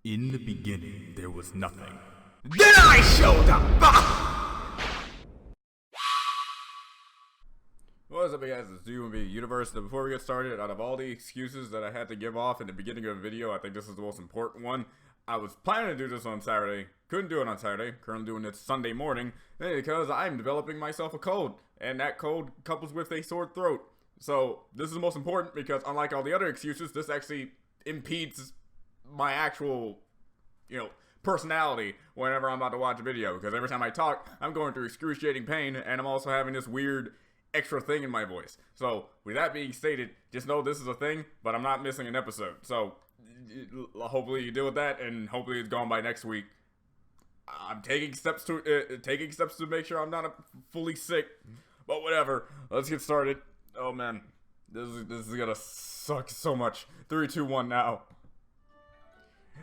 In the beginning, there was nothing. Then I showed up! What's up, guys? It's UMB Universe. Before we get started, out of all the excuses that I had to give off in the beginning of the video, I think this is the most important one. I was planning to do this on Saturday. Couldn't do it on Saturday. Currently doing it Sunday morning because I'm developing myself a cold. And that cold couples with a sore throat. So, this is the most important because unlike all the other excuses, this actually impedes my actual, personality whenever I'm about to watch a video. Because every time I talk, I'm going through excruciating pain, and I'm also having this weird extra thing in my voice. So, with that being stated, just know this is a thing, but I'm not missing an episode. So, hopefully you deal with that, and hopefully it's gone by next week. I'm taking steps to make sure I'm not fully sick, but whatever. Let's get started. Oh man, this is gonna suck so much. 3, 2, 1 now.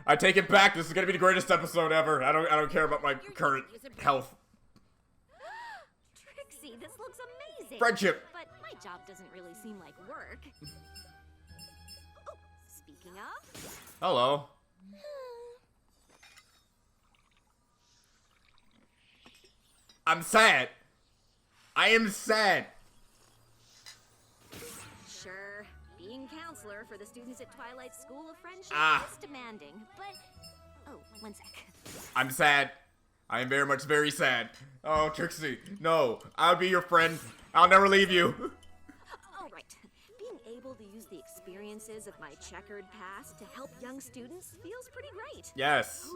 I take it back. This is gonna be the greatest episode ever. I don't care about my current health. Trixie, this looks amazing. Friendship. But my job doesn't really seem like work. Oh, speaking of. Hello. I'm sad. I am sad. Sure, being counselor for the students at Twilight's School of Friendship is demanding, but... Oh, one sec. I'm sad. I am very sad. Oh, Trixie, no. I'll be your friend. I'll never leave you. All right. Being able to use the experiences of my checkered past to help young students feels pretty great. Yes.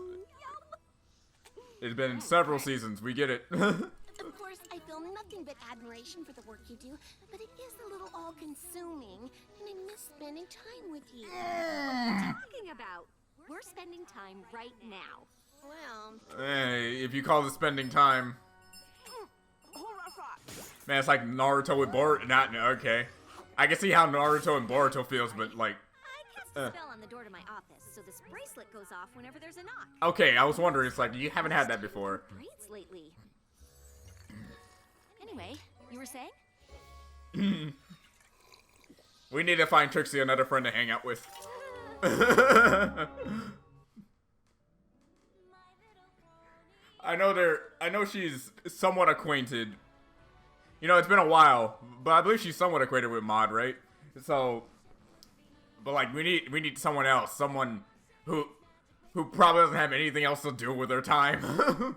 It's been several seasons. We get it. Of course, I feel nothing but admiration for the work you do, but it is a little all-consuming, and I miss spending time with you. Talking about, we're spending time right now. Well, Hey, if you call this spending time. Man, it's like Naruto with Boruto. Okay. I can see how Naruto and Boruto feels, but like... I cast a spell on the door to my office, so this bracelet goes off whenever there's a knock. Okay, I was wondering, it's like, you haven't had that before. Braids lately. Anyway, you were saying? We need to find Trixie another friend to hang out with. I know she's somewhat acquainted. It's been a while, but I believe she's somewhat acquainted with Maud, right? So, but like, we need someone else, someone who probably doesn't have anything else to do with their time.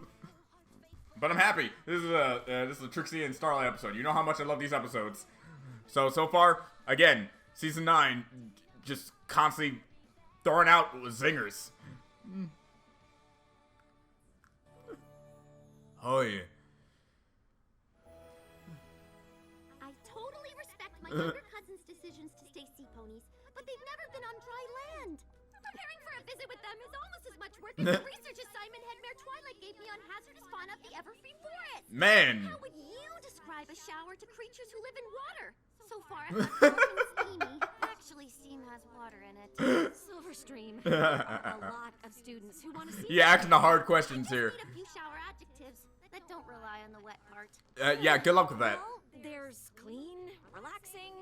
But I'm happy. This is a Trixie and Starlight episode. You know how much I love these episodes. So far, again, season 9, just constantly throwing out zingers. Oh yeah. I totally respect my younger cousin's decisions to stay sea ponies, but they've never been on dry land. Preparing for a visit with them is almost as much work as the research assignment Head Mayor Twilight gave me on hazardous fauna of the Everfree Forest. Man. How would you describe a shower to creatures who live in water? So far, I've got something steamy. Actually, steam has water in it. Silverstream. A lot of students who want to see. You're asking the hard questions here. Need a few shower adjectives that don't rely on the wet part. Yeah, good luck with that. Well, there's clean, relaxing,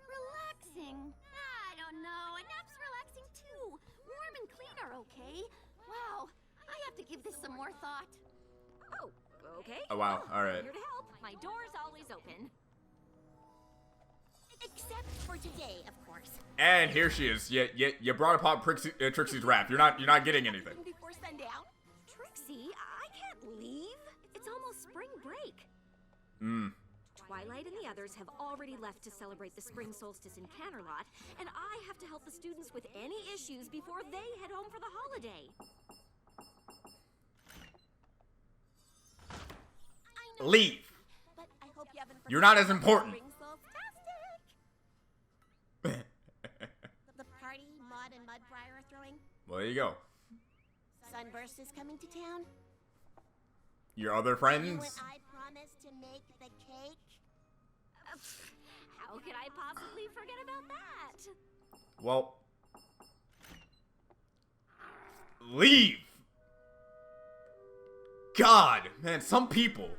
Relaxing? I don't know. A nap's relaxing too. Warm and clean are okay. Wow, I have to give this some more thought. Oh, okay. Oh wow, alright. Here to help. My door's always open. Except for today, of course. And here she is. You brought upon Trixie's rap. You're not getting anything. Before sundown? Trixie, I can't leave. It's almost spring break. Twilight and the others have already left to celebrate the spring solstice in Canterlot, and I have to help the students with any issues before they head home for the holiday. Leave. But I hope you haven't You're not as important. Spring solstastic. The party Maud and Mudbriar are throwing. Well, there you go. Sunburst is coming to town. Your other You friends? and I promised to make the cake. How could I possibly forget about that? Well, leave. God, man, some people.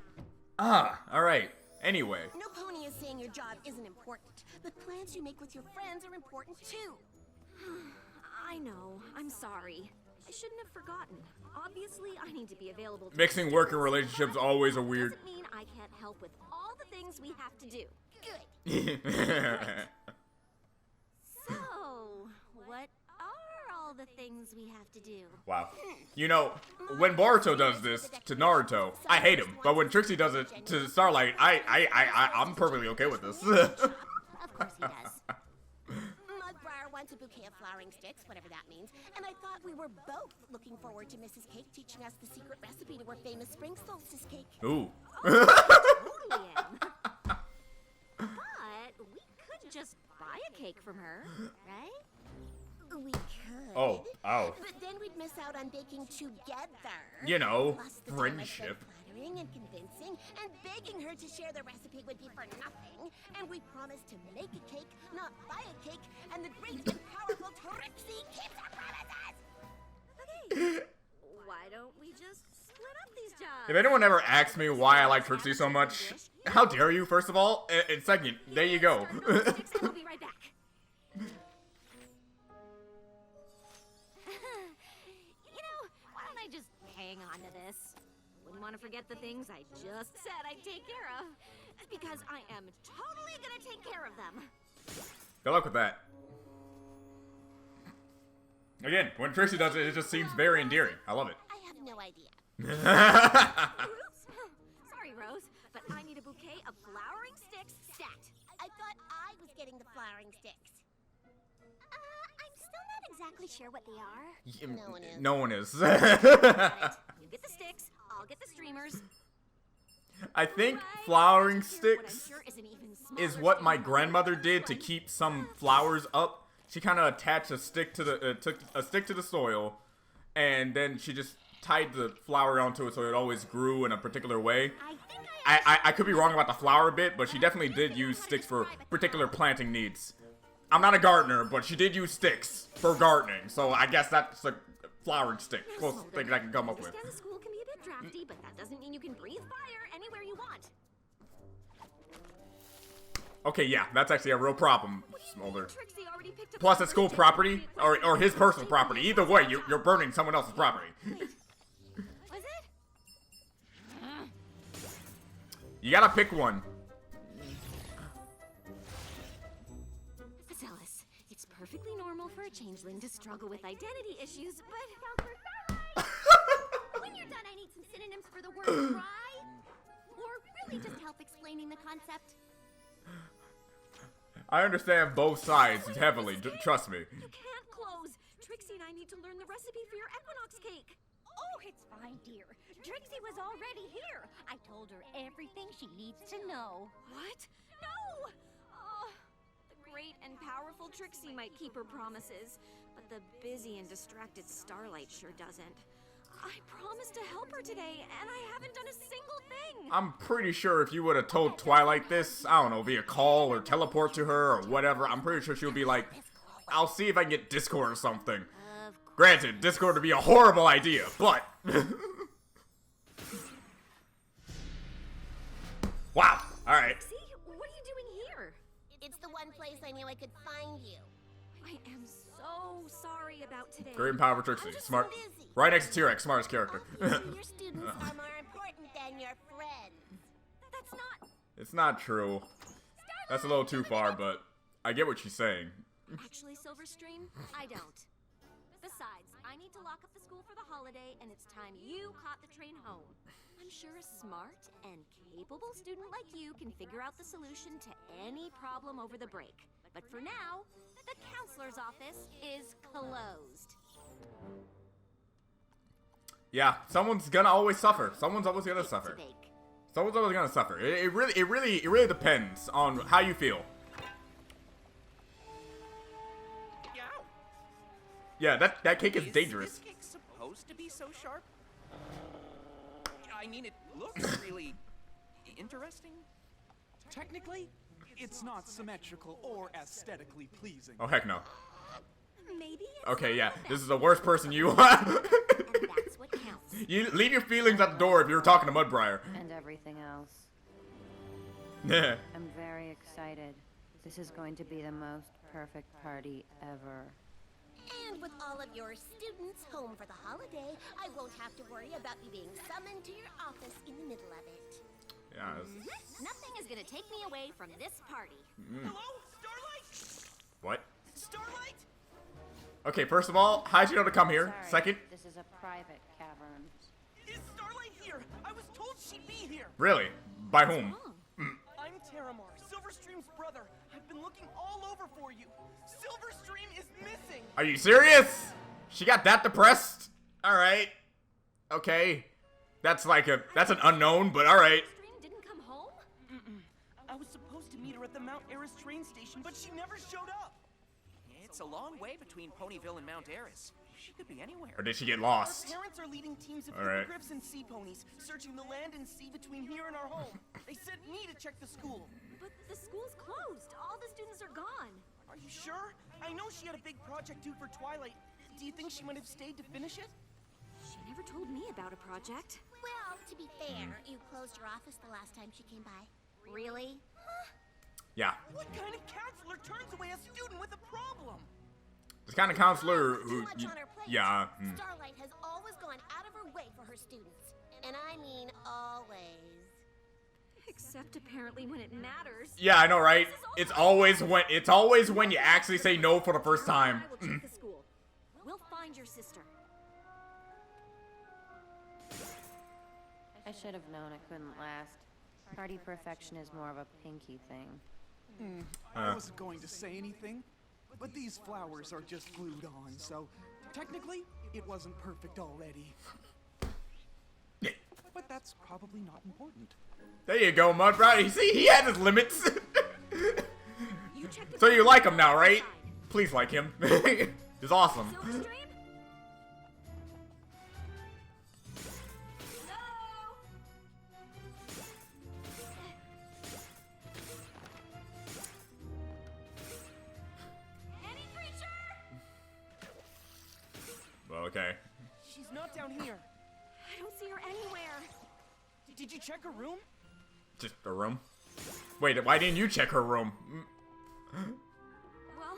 Alright. Anyway. No pony is saying your job isn't important, but plans you make with your friends are important too. I know. I'm sorry. I shouldn't have forgotten. Obviously, I need to be available to Mixing work and relationships always a weird. Doesn't mean I can't help with all the things we have to do. Good. So, what are all the things we have to do? Wow. You know, when Boruto does this to Naruto, I hate him. But when Trixie does it to Starlight, I'm perfectly okay with this. Of course he does. Mudbriar wants a bouquet of flowering sticks, whatever that means, and I thought we were both looking forward to Mrs. Cake teaching us the secret recipe to her famous spring solstice cake. Ooh. Totally am. But we could just buy a cake from her, right? We could. Oh. But then we'd miss out on baking together. You know, Plus the time I spent friendship. flattering and convincing and begging her to share the recipe would be for nothing. And we promised to make a cake, not buy a cake. And the great and powerful Trixie keeps her promises. Okay. Why don't we just split up these jobs? If anyone ever asks me why I like Trixie so much, how dare you, first of all? And second, there you go. I'll be right back. You know, why don't I just hang on to this? Wouldn't want to forget the things I just said I'd take care of. Because I am totally gonna take care of them. Good luck with that. Again, when Trixie does it, it just seems very endearing. I love it. I have no idea. Oops. Sorry, Rose, but I need a bouquet of flowering sticks stat. I thought I was getting the flowering sticks. I'm still not exactly sure what they are. No one is. No one is. Got it. You get the sticks, I'll get the streamers. I think Right. flowering Here's what I'm sticks sure is an even is smaller what my stick. grandmother did to keep some flowers up. She kind of attached a stick to the took a stick to the soil, and then she just tied the flower onto it so it always grew in a particular way. I think I could be wrong about the flower bit, but she definitely did use sticks for particular planting needs. I'm not a gardener, but she did use sticks for gardening, so I guess that's a flowering stick. Closest thing I can come up with. understand the school can be a bit drafty, but that doesn't mean you can breathe fire anywhere you want. Okay, yeah, that's actually a real problem, Smolder. Trixie already picked up Plus, the it's school first property, ticket. or his personal property. Either way, you're burning someone else's property. Was it? You gotta pick one. Zealous, it's perfectly normal for a changeling to struggle with identity issues, but When you're done, I need some synonyms for the word try. Or really just help explaining the concept. I understand both sides heavily, trust me. you can't close. Trixie and I need to learn the recipe for your equinox cake. Oh, it's fine, dear. Trixie was already here. I told her everything she needs to know. What? No! Oh, the great and powerful Trixie might keep her promises, but the busy and distracted Starlight sure doesn't. I promised to help her today, and I haven't done a single thing. I'm pretty sure if you would have told Twilight this, I don't know, via call or teleport to her or whatever, I'm pretty sure she'll be like, I'll see if I can get Discord or something. Granted, Discord would be a horrible idea, but... Wow, alright. See? What are you doing here? It's the one place I knew I could find you. I am so sorry about today. Great and powerful Trixie, I'm just smart. busy. Right next to T-Rex, smartest character. Obviously, your students are more important than your friends. That's not... It's not true. That's a little too far, but I get what she's saying. Actually, Silverstream, I don't. Besides, I need to lock up the school for the holiday, and it's time you caught the train home. I'm sure a smart and capable student like you can figure out the solution to any problem over the break. But for now, the counselor's office is closed. Yeah, someone's gonna always suffer. Someone's always gonna To suffer. bake. Someone's always gonna suffer. It really depends on how you feel. Yeah, that cake is dangerous. This cake supposed to be so sharp? I mean, it looks really interesting. Technically, it's not symmetrical or aesthetically pleasing. Oh heck no. Maybe it's Okay, yeah, not this is the worst person you and that's what counts. You leave your feelings at the door if you're talking to Mudbriar. And everything else. Yeah. I'm very excited. This is going to be the most perfect party ever. And with all of your students home for the holiday, I won't have to worry about you being summoned to your office in the middle of it. Yeah. Nothing is gonna take me away from this party. Hello? Starlight? What? Starlight? Okay, first of all, how'd you know to come here? Sorry, Second, this is a private cavern. Is Starlight here? I was told she'd be here. really? By whom? I'm Terramar, Silverstream's brother. I've been looking all over for you. Silverstream is missing. Are you serious? She got that depressed? Alright. Okay. That's an unknown, but alright. Stream didn't come home? I was supposed to meet her at the Mount Eris train station, but she never showed up. It's a long way between Ponyville and Mount Eris. She could be anywhere. Or did she get Our lost? parents are leading teams of All right. hippogriffs and sea ponies, searching the land and sea between here and our home. They sent me to check the school. But the school's closed. All the students are gone. Are you sure? I know she had a big project due for Twilight. Do you think she might have stayed to finish it? She never told me about a project. Well, to be fair, you closed your office the last time she came by. Really? Yeah. What kind of counselor turns away a student with a problem? This kind of counselor Too who... much on her plate. Yeah. Starlight has always gone out of her way for her students. And I mean always. Except apparently when it matters. Yeah, I know, right? It's always when you actually say no for the first time. I will check the school. We'll find your sister. I should have known it couldn't last. Party perfection is more of a Pinky thing. I wasn't going to say anything, but these flowers are just glued on, so technically, it wasn't perfect already. But that's probably not important. There you go, Mud. Right? See, he had his limits. You check the So you door like him now, on the right? side. Please like him. He's awesome. Silverstream? Any creature? Well, okay. She's not down here. I don't see her anywhere. Did you check her room? Just a room. Wait, why didn't you check her room? Well,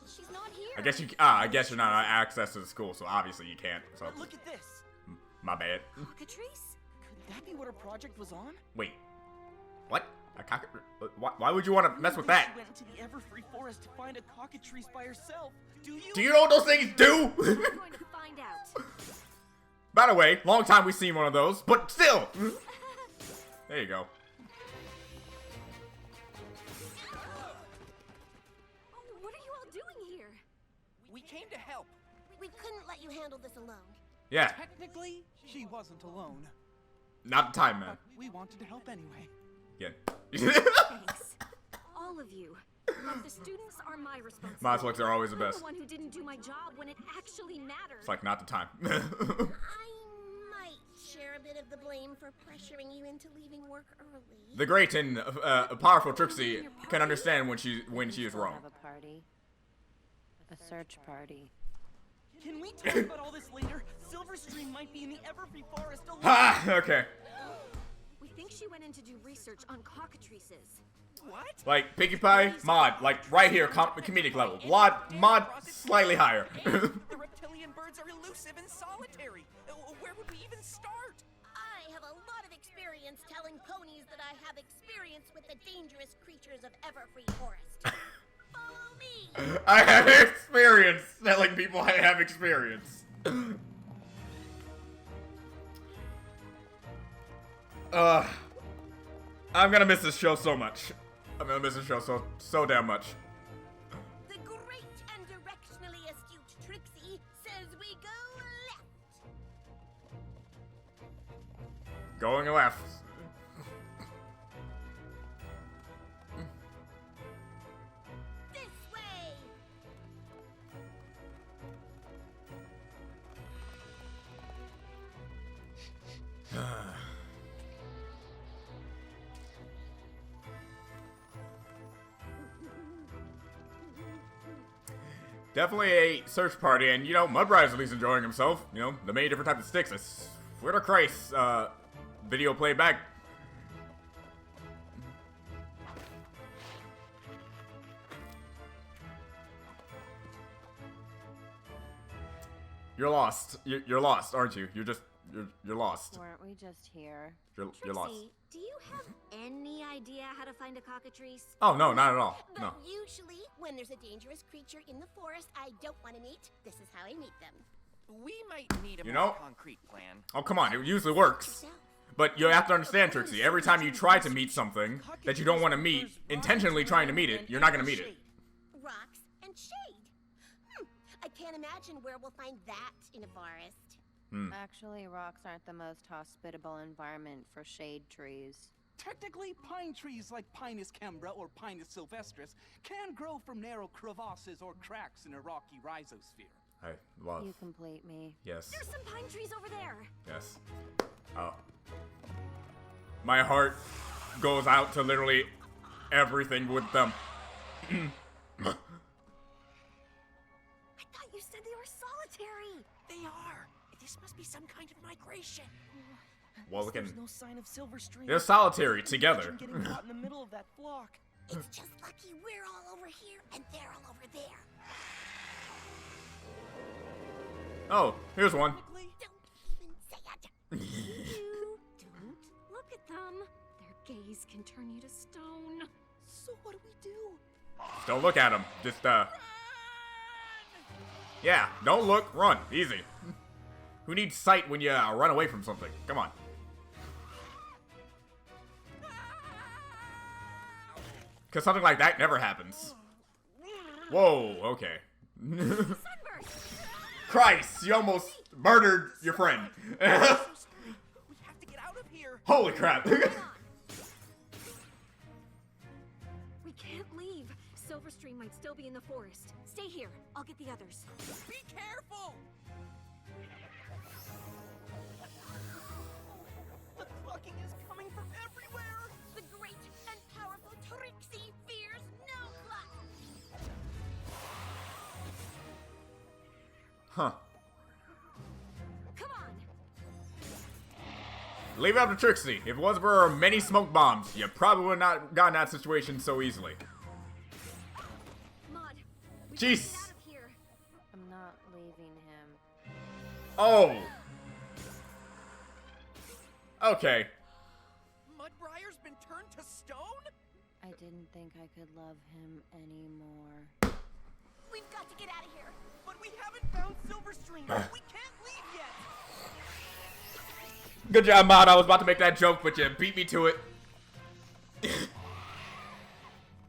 she's not here. I guess you're not on access to the school, so obviously you can't. So Look at this. my bad. Cockatrice? Could that be what her project was on? Wait, what? A cock? Why would you want to mess with that? She went into the Everfree Forest to find a cockatrice by herself. Do you? Do you know what those things do? I'm going to find out. By the way, long time we've seen one of those, but still. There you go. Oh, what are you all doing here? We came to help. We couldn't let you handle this alone. Yeah, Technically, she wasn't alone. not the time, man. But we wanted to help anyway. Again. Thanks. All of you. But the students are my responsibility. Modslicks are always the I'm best. the one who didn't do my job when it actually mattered. It's like not the time. I might share a bit of the blame for pressuring you into leaving work early. The great and powerful Trixie can understand when she is We'll wrong. have a party. A search party. Can we talk about all this later? Silverstream might be in the Everfree Forest alone. Ha! Okay. We think she went in to do research on cockatrices. What? Like Pinkie Pie, mod, like right here, comedic level. Mod slightly higher. The reptilian birds are elusive and solitary. Where would we even start? I have a lot of experience telling ponies that I have experience with the dangerous creatures of Everfree Forest. Follow me! I have experience telling people I have experience. I'm gonna miss this show so much. I'm gonna miss this show so damn much. The great and directionally astute Trixie says we go left. Going left. This way! Definitely a search party, and you know, Mudbride's at least enjoying himself. You know, the many different types of sticks. I swear to Christ, video playback. You're lost. You're lost, aren't you? You're lost. Weren't we just here? You're lost. Trixie, do you have any idea how to find a cockatrice? Oh, no, not at all. But No. usually, when there's a dangerous creature in the forest I don't want to meet, this is how I meet them. We might need a You more know- concrete plan. Oh, come on. It usually works. Yourself. But you have to understand, Trixie, every time you try to meet something that you don't want to meet, intentionally trying to meet it, you're not going to meet it. Rocks and shade. I can't imagine where we'll find that in a forest. Actually, rocks aren't the most hospitable environment for shade trees. Technically, pine trees like Pinus cembra or Pinus sylvestris can grow from narrow crevasses or cracks in a rocky rhizosphere. I love. You complete me. Yes. There's some pine trees over there. Yes. Oh. My heart goes out to literally everything with them. I thought you said they were solitary. They are. This must be some kind of migration. Well, There's no sign of Silver Stream. they're solitary together. Imagine getting caught in the middle of that flock. It's just lucky we're all over here and they're all over there. Oh, here's one. Technically, Don't even say it. You don't look at them. Their gaze can turn you to stone. so what do we do? Don't look at him. Just, yeah, don't look, run. Easy. Who needs sight when you run away from something? Come on. Because something like that never happens. Whoa, okay. Sunburst! Christ, you almost murdered your friend. So sorry. We have to get out of here. Holy crap. We can't leave. Silverstream might still be in the forest. Stay here. I'll get the others. Be careful. The clucking is coming from everywhere. The great and powerful Trixie fears no luck. Huh. Come on. Leave it up to Trixie. If it wasn't for her many smoke bombs, you probably would not have gotten that situation so easily. Maud, we Jeez. gotta get out of here. I'm not leaving him. Oh. Okay. Mudbrier's been turned to stone? I didn't think I could love him anymore. We've got to get out of here. But we haven't found Silverstream. We can't leave yet. Good job, Maud. I was about to make that joke, but you beat me to it.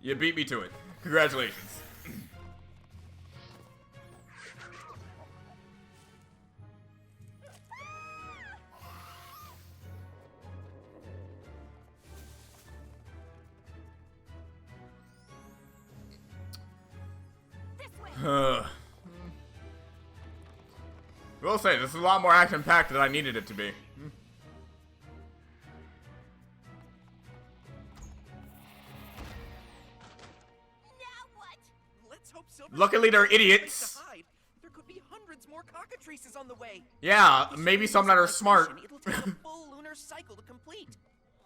You beat me to it. Congratulations. This way. Will say, this is a lot more action-packed than I needed it to be. Now what? Let's hope Silverstream Luckily, they're has a place idiots. to hide. There could be hundreds more cockatrices on the way. Yeah, If maybe we some use that a are smart. migration, It'll take a full lunar cycle to complete.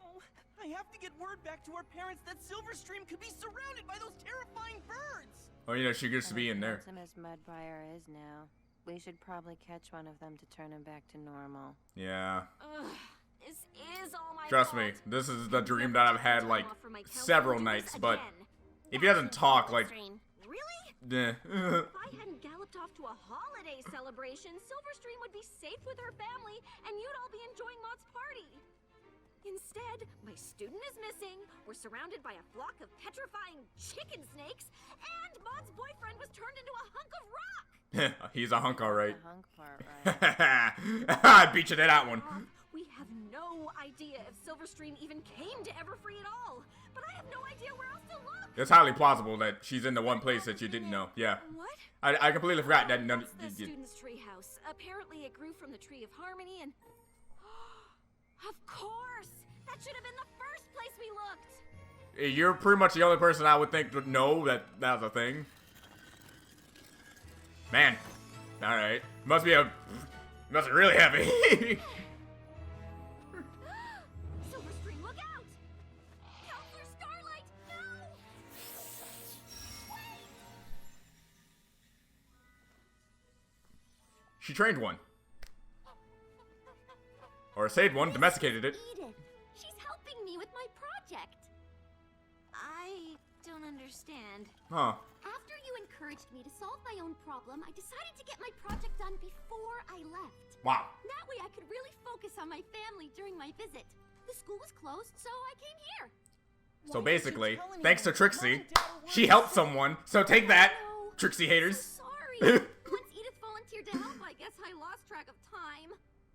Oh, I have to get word back to our parents that Silverstream could be surrounded by those terrifying birds. Oh, you know, she gets to be in there. As handsome as Mudbriar is now, we should probably catch one of them to turn him back to normal. Yeah. Ugh, this is all my Trust fault. me, this is the dream that I've had, like, Off for my counsel several to do this nights, but again. if he doesn't talk, like, Silverstream. Really? eh. If I hadn't galloped off to a holiday celebration, Silverstream would be safe with her family, and you'd all be enjoying Maud's party. Instead, my student is missing, we're surrounded by a flock of petrifying chicken snakes, and Maud's boyfriend was turned into a hunk of rock! He's a hunk, alright. The hunk part, right? I beat you to that one. We have no idea if Silverstream even came to Everfree at all, but I have no idea where else to look! It's highly plausible that she's in the one place that you didn't know. Yeah. What? I completely forgot that none. That's the student's treehouse. Apparently it grew from the Tree of Harmony and... Of course! That should have been the first place we looked! You're pretty much the only person I would think would know that that was a thing. Man. Alright. Must be really heavy. Silverstream, look out! Counselor Starlight, no! She trained one. Or saved one, domesticated it. Edith. She's helping me with my project. I don't understand. Huh. After you encouraged me to solve my own problem, I decided to get my project done before I left. Wow. That way I could really focus on my family during my visit. The school was closed, so I came here. So basically, thanks to Trixie, she helped someone. So take that, No, Trixie haters. sorry. Once Edith volunteered to help, I guess I lost track of time.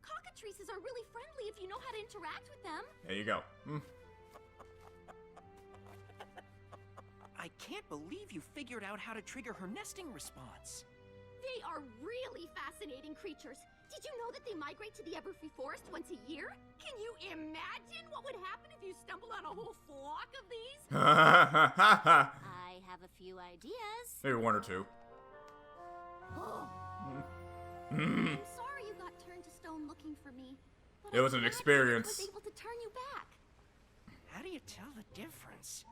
Cockatrices are really friendly if you know how to interact with them. There you go. I can't believe you figured out how to trigger her nesting response. They are really fascinating creatures. Did you know that they migrate to the Everfree Forest once a year? Can you imagine what would happen if you stumbled on a whole flock of these? I have a few ideas. Maybe one or two. Oh. Mm. I'm sorry you got turned to stone looking for me. But It was I'm an glad experience. I was able to turn you back. How do you tell the difference?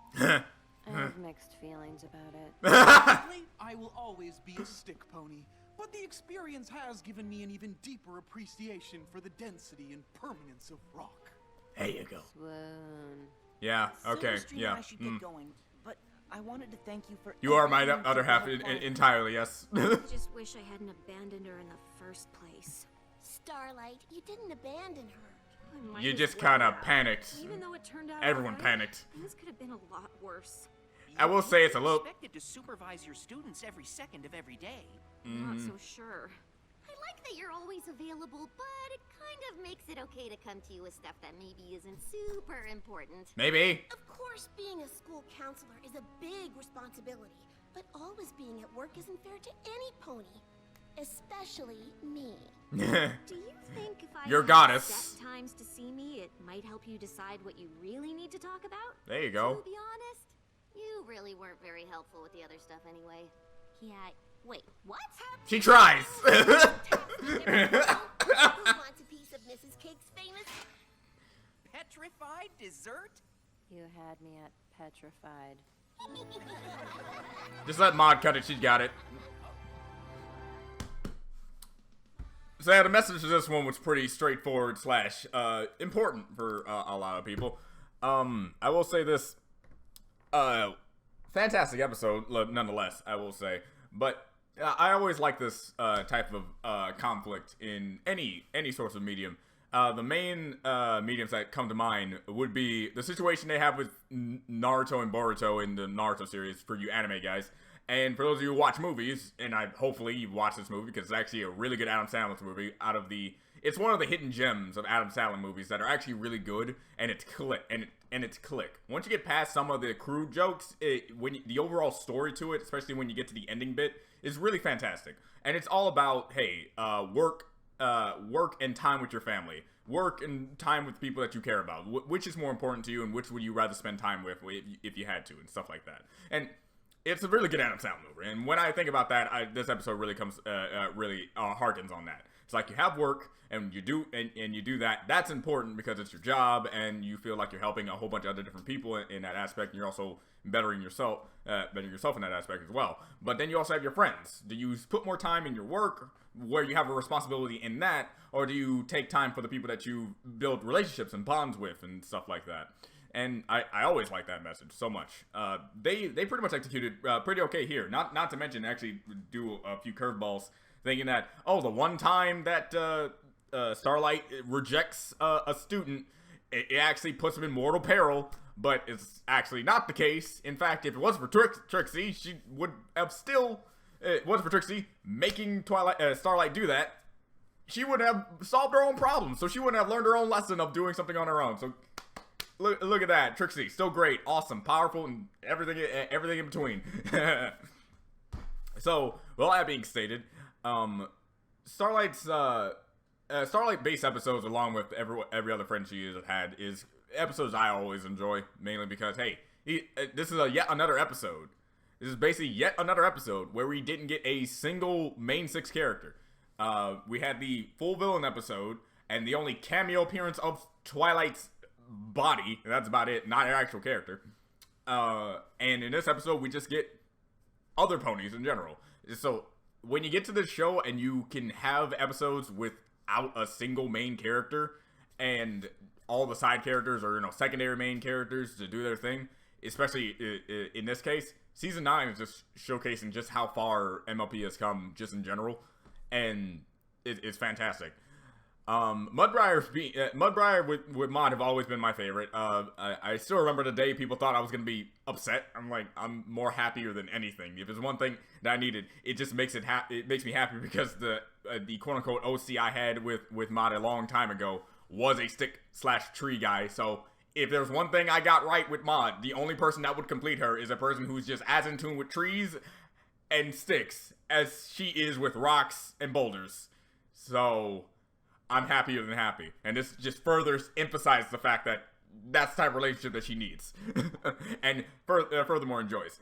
I have mixed feelings about it. Honestly, I will always be a stick pony, but the experience has given me an even deeper appreciation for the density and permanence of rock. There you go. Swoon. Yeah, okay, Silverstream yeah. and I should get going, but I wanted to thank you for You are my everything other you half did for my- entirely, yes. Just wish I hadn't abandoned her in the first place. Starlight, you didn't abandon her. I might You as just well kind of have. panicked. Even though it turned out Everyone alright, panicked. things could have been a lot worse. I will say it's a You're little... expected to supervise your students every second of every day. Not so sure. I like that you're always available, but it kind of makes it okay to come to you with stuff that maybe isn't super important. Maybe. Of course, being a school counselor is a big responsibility, but always being at work isn't fair to any pony, especially me. Do you think if I Your had goddess. set times to see me, it might help you decide what you really need to talk about? There you To go. be honest, you really weren't very helpful with the other stuff anyway. Yeah, wait, what? She tries. Who wants a piece of Mrs. Cake's famous? Petrified dessert? You had me at petrified. Just let Maud cut it. She's got it. So yeah, the message of this one was pretty straightforward slash important for a lot of people. I will say this. Fantastic episode, nonetheless, I will say. But I always like this type of conflict in any source of medium. The main mediums that come to mind would be the situation they have with Naruto and Boruto in the Naruto series for you anime guys. And for those of you who watch movies, and hopefully you've watched this movie because it's actually a really good Adam Sandler movie. It's one of the hidden gems of Adam Sandler movies that are actually really good, and it's click. Once you get past some of the crude jokes, the overall story to it, especially when you get to the ending bit, is really fantastic. And it's all about work and time with your family, work and time with people that you care about. Which is more important to you, and which would you rather spend time with if you had to, and stuff like that. And it's a really good Adam Sandler movie, and when I think about that, this episode really comes, harkens on that. It's like you have work, and you do that. That's important because it's your job, and you feel like you're helping a whole bunch of other different people in that aspect, and you're also bettering yourself in that aspect as well. But then you also have your friends. Do you put more time in your work, where you have a responsibility in that, or do you take time for the people that you build relationships and bonds with and stuff like that? And I always like that message so much. They pretty much executed pretty okay here. Not to mention actually do a few curveballs, thinking that the one time that Starlight rejects a student, it actually puts him in mortal peril. But it's actually not the case. In fact, if it wasn't for Trixie, she would have still. It wasn't for Trixie making Starlight do that. She would have solved her own problem. So she wouldn't have learned her own lesson of doing something on her own. So. Look at that, Trixie, still great, awesome, powerful, and everything in between. So, well, that being stated, Starlight base episodes, along with every other friend she has had, is episodes I always enjoy, mainly because this is yet another episode. This is basically yet another episode where we didn't get a single main six character. We had the full villain episode, and the only cameo appearance of Twilight's body, and that's about it, not her actual character. And in this episode we just get other ponies in general. So when you get to this show and you can have episodes without a single main character and all the side characters or, you know, secondary main characters to do their thing, especially in this case, season 9 is just showcasing just how far MLP has come just in general, and it's fantastic. Mudbriar with Mod have always been my favorite. I still remember the day people thought I was gonna be upset. I'm like, I'm more happier than anything. If there's one thing that I needed, it just makes it makes me happy because the quote unquote OC I had with Mod a long time ago was a stick/tree guy. So if there's one thing I got right with Mod, the only person that would complete her is a person who's just as in tune with trees and sticks as she is with rocks and boulders. So I'm happier than happy. And this just further emphasizes the fact that that's the type of relationship that she needs. And furthermore enjoys.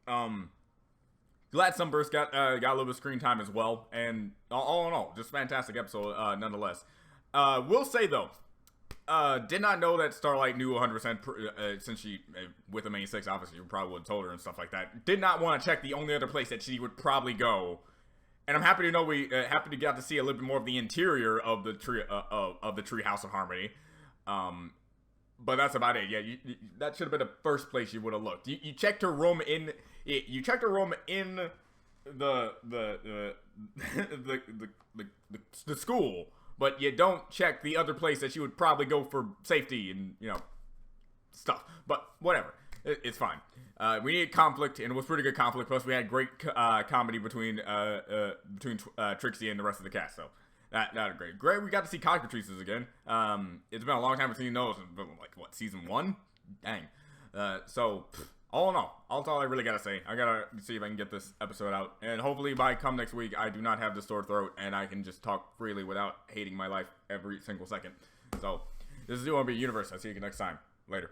Glad Sunburst got a little bit of screen time as well. And all in all, just fantastic episode nonetheless. Will say though, did not know that Starlight knew 100% since she, with the main 6, obviously you probably would have told her and stuff like that. Did not want to check the only other place that she would probably go. And I'm happy to know happy to get to see a little bit more of the interior of the tree House of Harmony. But that's about it. Yeah, that should have been the first place you would have looked. You checked her room in. You checked her room in the school, but you don't check the other place that you would probably go for safety and, you know, stuff. But whatever. It's fine. We needed conflict, and it was pretty good conflict. Plus, we had great comedy between Trixie and the rest of the cast. So that was great. Great. We got to see cockatrices again. It's been a long time between those. Like what, season 1? Dang. So all in all, that's all I really gotta say. I gotta see if I can get this episode out, and hopefully by come next week, I do not have the sore throat, and I can just talk freely without hating my life every single second. So this is the UMB Universe. I'll see you next time. Later.